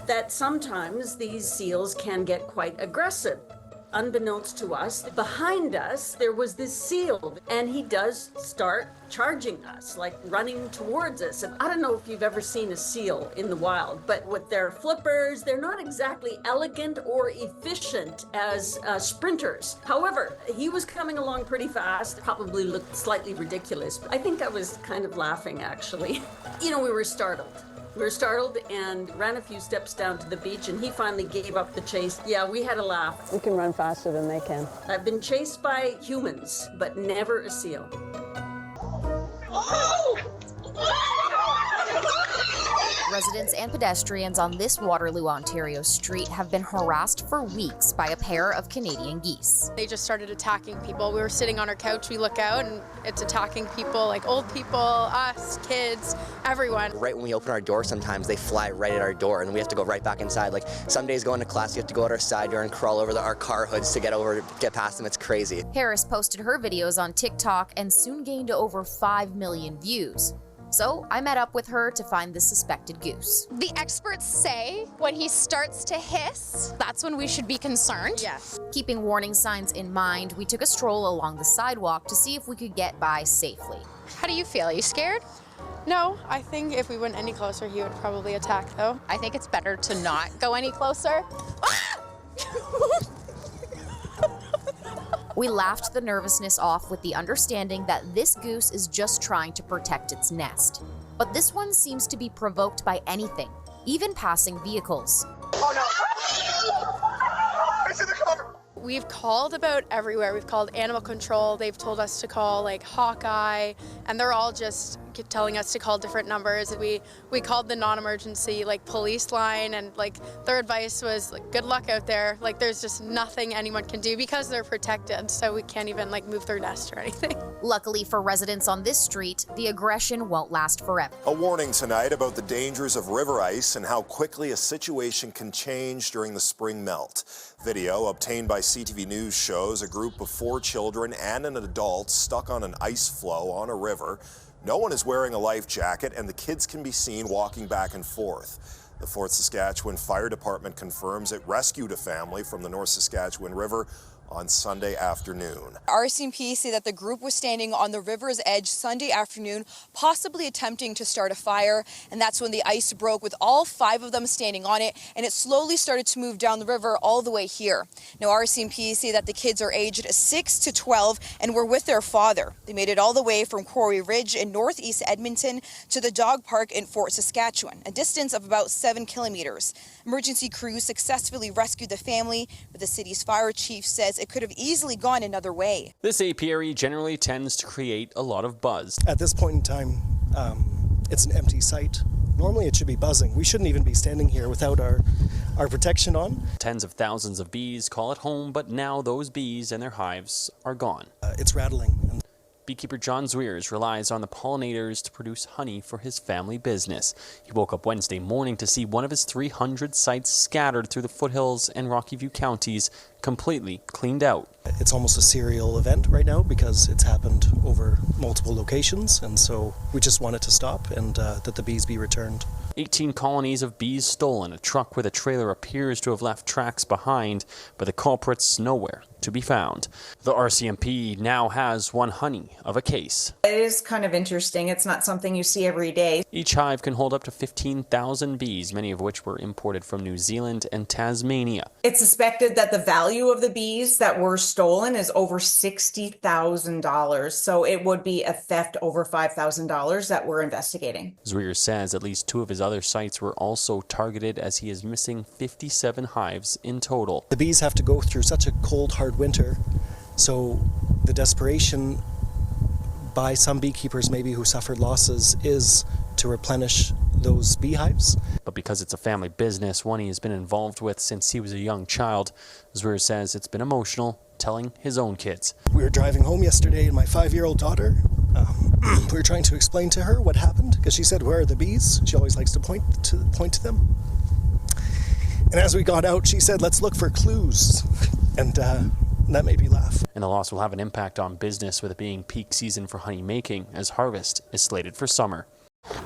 that sometimes these seals can get quite aggressive. Unbeknownst to us, behind us, there was this seal, and he does start charging us, like running towards us. And I don't know if you've ever seen a seal in the wild, but with their flippers, they're not exactly elegant or efficient as sprinters. However, he was coming along pretty fast, probably looked slightly ridiculous. I think I was kind of laughing, actually. You know, we were startled. We were startled and ran a few steps down to the beach, and he finally gave up the chase. Yeah, we had a laugh. We can run faster than they can. I've been chased by humans, but never a seal. Residents and pedestrians on this Waterloo, Ontario street have been harassed for weeks by a pair of Canadian geese. They just started attacking people. We were sitting on our couch, we look out, and it's attacking people, like old people, us, kids, everyone. Right when we open our door, sometimes they fly right at our door, and we have to go right back inside. Like some days going to class, you have to go out our side door and crawl over our car hoods to get past them. It's crazy. Harris posted her videos on TikTok and soon gained over 5 million views. So I met up with her to find the suspected goose. The experts say when he starts to hiss, that's when we should be concerned. Yes. Keeping warning signs in mind, we took a stroll along the sidewalk to see if we could get by safely. How do you feel? Are you scared? No, I think if we went any closer, he would probably attack, though. I think it's better to not go any closer. We laughed the nervousness off with the understanding that this goose is just trying to protect its nest. But this one seems to be provoked by anything, even passing vehicles. Oh no! It's in the car! We've called about everywhere. We've called animal control. They've told us to call like Hawkeye, and they're all just telling us to call different numbers. We called the non-emergency like police line, and like their advice was like, good luck out there. Like there's just nothing anyone can do because they're protected, so we can't even like move their nest or anything. Luckily for residents on this street, the aggression won't last forever. A warning tonight about the dangers of river ice and how quickly a situation can change during the spring melt. Video obtained by CTV News shows a group of 4 children and an adult stuck on an ice floe on a river. No one is wearing a life jacket, and the kids can be seen walking back and forth. The 4th Saskatchewan Fire Department confirms it rescued a family from the North Saskatchewan River on Sunday afternoon. RCMP say that the group was standing on the river's edge Sunday afternoon, possibly attempting to start a fire, and that's when the ice broke with all 5 of them standing on it, and it slowly started to move down the river all the way here. Now RCMP say that the kids are aged 6 to 12 and were with their father. They made it all the way from Quarry Ridge in northeast Edmonton to the dog park in Fort Saskatchewan, a distance of about 7 kilometers. Emergency crews successfully rescued the family, but the city's fire chief says it could have easily gone another way. This apiary generally tends to create a lot of buzz. At this point in time, it's an empty site. Normally it should be buzzing. We shouldn't even be standing here without our protection on. Tens of thousands of bees call it home, but now those bees and their hives are gone. It's rattling. Beekeeper John Zwiers relies on the pollinators to produce honey for his family business. He woke up Wednesday morning to see one of his 300 sites scattered through the foothills and Rocky View counties completely cleaned out. It's almost a serial event right now because it's happened over multiple locations, and so we just want it to stop and that the bees be returned. 18 colonies of bees stolen. A truck with a trailer appears to have left tracks behind, but the culprit's nowhere to be found. The RCMP now has one honey of a case. It is kind of interesting. It's not something you see every day. Each hive can hold up to 15,000 bees, many of which were imported from New Zealand and Tasmania. It's suspected that the value of the bees that were stolen is over $60,000. So it would be a theft over $5,000 that we're investigating. Zwiers says at least 2 of his other sites were also targeted, as he is missing 57 hives in total. The bees have to go through such a cold, hard winter, so the desperation by some beekeepers maybe who suffered losses is to replenish those beehives. But because it's a family business, one he has been involved with since he was a young child, Zwiers says it's been emotional telling his own kids. We were driving home yesterday and my 5-year-old daughter, we were trying to explain to her what happened because she said, "Where are the bees?" She always likes to point to them. And as we got out, she said, "Let's look for clues." And that made me laugh. And the loss will have an impact on business, with it being peak season for honey making, as harvest is slated for summer.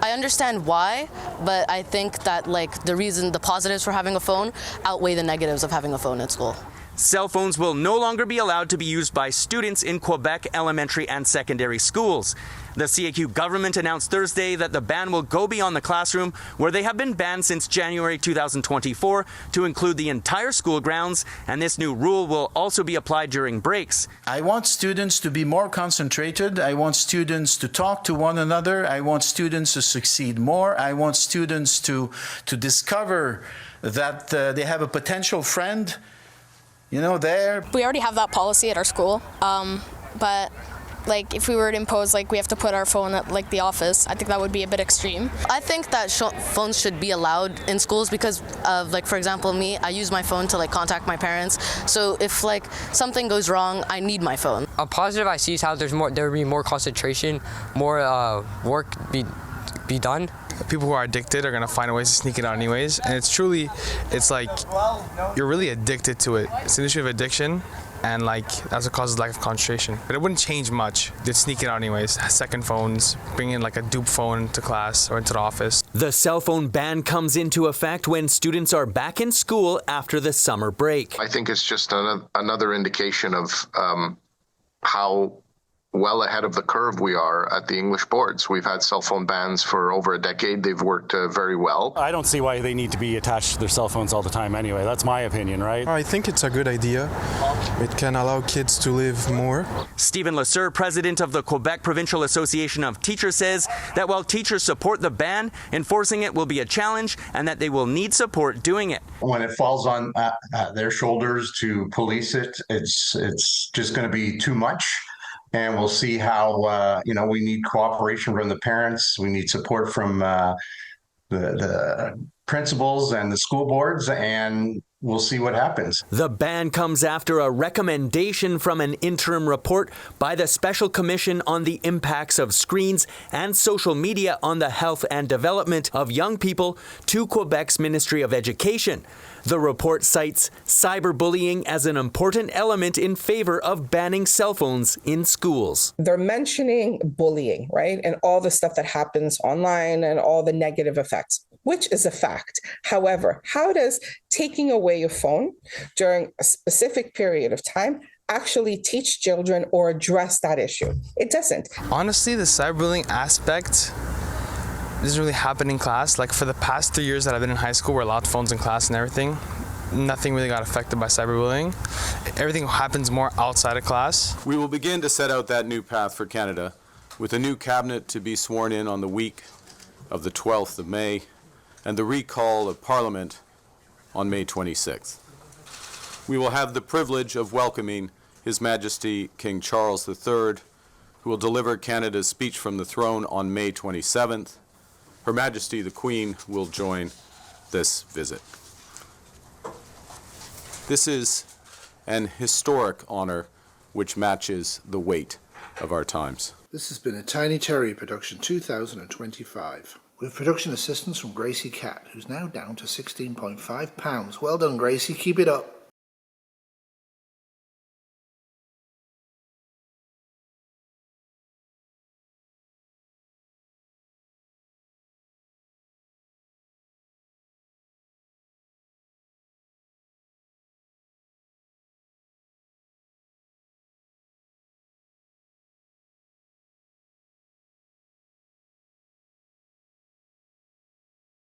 I I understand why, but I think that the positives for having a phone outweigh the negatives of having a phone at school. Cell phones will no longer be allowed to be used by students in Quebec elementary and secondary schools. The CAQ government announced Thursday that the ban will go beyond the classroom, where they have been banned since January 2024, to include the entire school grounds, and this new rule will also be applied during breaks. I want students to be more concentrated. I want students to talk to one another. I want students to succeed more. I want students to discover that they have a potential friend, there. We already have that policy at our school, but if we were to impose we have to put our phone at the office, I think that would be a bit extreme. I think that phones should be allowed in schools because of, for example, me, I use my phone to contact my parents. So if something goes wrong, I need my phone. A positive I see is how there would be more concentration, more work be done. People who are addicted are going to find ways to sneak it out anyways, and it's you're really addicted to it. It's an issue of addiction, and that's what causes lack of concentration. But it wouldn't change much. They'd sneak it out anyways. Second phones, bring in a dupe phone to class or into the office. The cell phone ban comes into effect when students are back in school after the summer break. I think it's just another indication of how well ahead of the curve we are at the English boards. We've had cell phone bans for over a decade. They've worked very well. I don't see why they need to be attached to their cell phones all the time anyway. That's my opinion, right? I think it's a good idea. It can allow kids to live more. Stephen Lesur, president of the Quebec Provincial Association of Teachers, says that while teachers support the ban, enforcing it will be a challenge and that they will need support doing it. When it falls on their shoulders to police it, it's just going to be too much. And we'll see how, we need cooperation from the parents. We need support from the principals and the school boards, and we'll see what happens. The ban comes after a recommendation from an interim report by the Special Commission on the Impacts of Screens and Social Media on the Health and Development of Young People to Quebec's Ministry of Education. The report cites cyberbullying as an important element in favor of banning cell phones in schools. They're mentioning bullying, right? And all the stuff that happens online and all the negative effects, which is a fact. However, how does taking away your phone during a specific period of time actually teach children or address that issue? It doesn't. Honestly, the cyberbullying aspect doesn't really happen in class. For the past 3 years that I've been in high school, we're allowed phones in class and everything. Nothing really got affected by cyberbullying. Everything happens more outside of class. We will begin to set out that new path for Canada with a new cabinet to be sworn in on the week of the 12th of May and the recall of Parliament on May 26th. We will have the privilege of welcoming His Majesty King Charles III, who will deliver Canada's speech from the throne on May 27th. Her Majesty the Queen will join this visit. This is an historic honor which matches the weight of our times. This has been a Tiny Cherry production 2025, with production assistance from Gracie Cat, who's now down to £16.5. Well done, Gracie, keep it up.